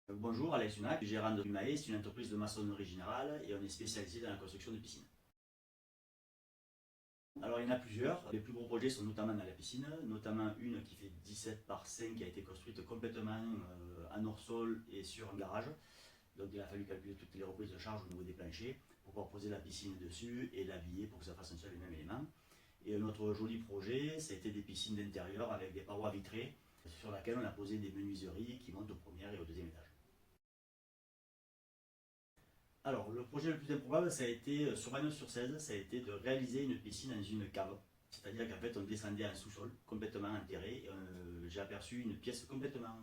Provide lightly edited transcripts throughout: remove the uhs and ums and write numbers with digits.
Bonjour, Alex Unac, gérant de Umae, c'est une entreprise de maçonnerie générale et on est spécialisé dans la construction de piscines. Alors il y en a plusieurs, les plus gros projets sont notamment dans la piscine, notamment une qui fait 17 par 5 qui a été construite complètement en hors-sol et sur un garage. Donc il a fallu calculer toutes les reprises de charge au niveau des planchers pour pouvoir poser la piscine dessus et l'habiller pour que ça fasse un seul et même élément. Et un autre joli projet, ça a été des piscines d'intérieur avec des parois vitrées sur lesquelles on a posé des menuiseries qui montent au premier et au deuxième étage. Alors, le projet le plus improbable, ça a été, sur 29/16, ça a été de réaliser une piscine dans une cave. C'est-à-dire qu'en fait, on descendait en sous-sol, complètement enterré. J'ai aperçu une pièce complètement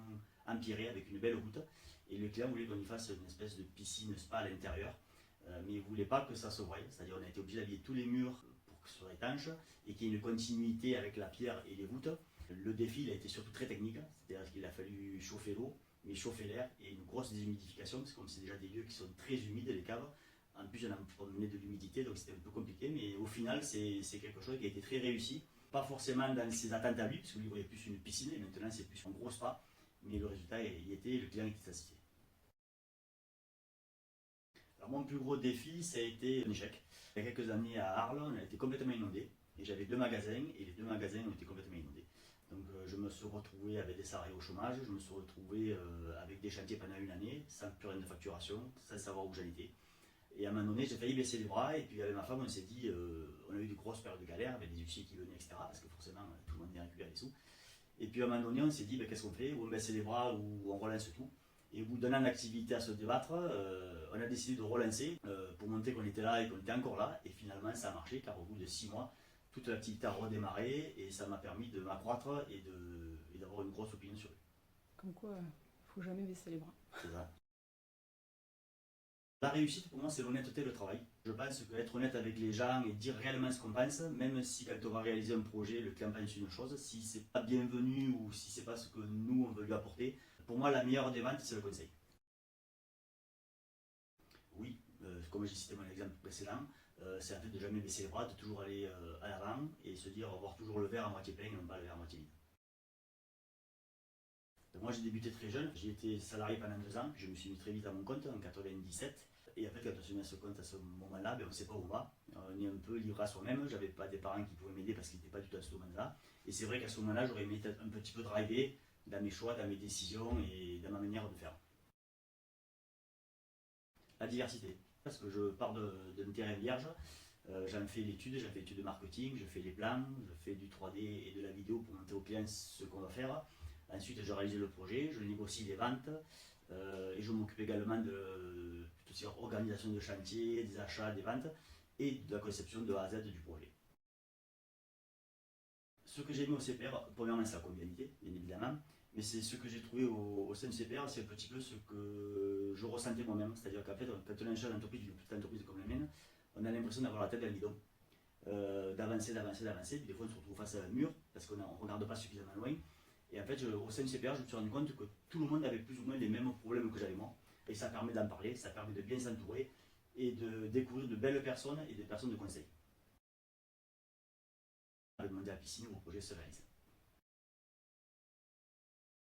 empierrée avec une belle route. Et le client voulait qu'on y fasse une espèce de piscine spa à l'intérieur. Mais il ne voulait pas que ça se voie. C'est-à-dire qu'on a été obligé d'habiller tous les murs pour que ce soit étanche et qu'il y ait une continuité avec la pierre et les voûtes. Le défi, il a été surtout très technique. C'est-à-dire qu'il a fallu chauffer l'eau, mais chauffer l'air et une grosse déshumidification, parce que comme c'est déjà des lieux qui sont très humides, les caves, en plus on a emmené de l'humidité, donc c'était un peu compliqué, mais au final c'est quelque chose qui a été très réussi. Pas forcément dans ses attentes à lui, parce que lui voyait plus une piscine, et maintenant c'est plus un gros spa, mais le résultat y était, le client était satisfait. Alors mon plus gros défi, ça a été un échec. Il y a quelques années à Arles, on a été complètement inondé, et j'avais deux magasins, et les deux magasins ont été complètement inondés. Donc je me suis retrouvé avec des salariés au chômage, je me suis retrouvé avec des chantiers pendant une année, sans plus rien de facturation, sans savoir où j'en étais. Et à un moment donné, j'ai failli baisser les bras, et puis avec ma femme, on s'est dit, on a eu de grosses périodes de galère, avec des huissiers qui venaient, etc., parce que forcément, tout le monde vient récupérer des sous. Et puis à un moment donné, on s'est dit, ben, qu'est-ce qu'on fait? Ou on baisse les bras, ou on relance tout. Et au bout d'un an d'activité à se débattre, on a décidé de relancer pour montrer qu'on était là et qu'on était encore là. Et finalement, ça a marché, car au bout de 6 mois, toute l'activité a redémarré et ça m'a permis de m'accroître et d'avoir une grosse opinion sur eux. Comme quoi, faut jamais baisser les bras. C'est ça. La réussite, pour moi, c'est l'honnêteté et le travail. Je pense qu'être honnête avec les gens et dire réellement ce qu'on pense, même si quand on va réaliser un projet, le client pense une chose, si c'est pas bienvenu ou si c'est pas ce que nous on veut lui apporter, pour moi, la meilleure des ventes, c'est le conseil. Oui, comme j'ai cité mon exemple précédent, c'est en fait de jamais baisser les bras, de toujours aller à l'avant et se dire avoir toujours le verre à moitié plein et non pas le verre à moitié vide. Moi, j'ai débuté très jeune. J'ai été salarié pendant 2 ans. Je me suis mis très vite à mon compte en 97. Et en fait, quand on se met à ce compte à ce moment-là, ben, on ne sait pas où on va. On est un peu livré à soi-même. J'avais pas des parents qui pouvaient m'aider parce qu'ils n'étaient pas du tout à ce moment-là. Et c'est vrai qu'à ce moment-là, j'aurais aimé être un petit peu drivé dans mes choix, dans mes décisions et dans ma manière de faire. La diversité. Parce que je pars d'un terrain vierge. J'en fais l'étude, j'en fais l'étude de marketing, je fais les plans, je fais du 3D et de la vidéo pour montrer aux clients ce qu'on va faire. Ensuite, je réalise le projet, je négocie les ventes et je m'occupe également de toute cette organisation de chantier, des achats, des ventes et de la conception de A à Z du projet. Ce que j'ai mis au CPR, premièrement, c'est la convivialité, bien évidemment, mais c'est ce que j'ai trouvé au sein du CPR, c'est un petit peu ce que je ressentais moi-même. C'est-à-dire qu'en fait, quand on est un chef d'entreprise, une petite entreprise comme la mienne, on a l'impression d'avoir la tête dans le guidon, d'avancer, puis des fois on se retrouve face à un mur parce qu'on ne regarde pas suffisamment loin. Et en fait, au sein du CPR, je me suis rendu compte que tout le monde avait plus ou moins les mêmes problèmes que j'avais moi. Et ça permet d'en parler, ça permet de bien s'entourer et de découvrir de belles personnes et des personnes de conseil. De demander à la piscine, mon projet se réalise.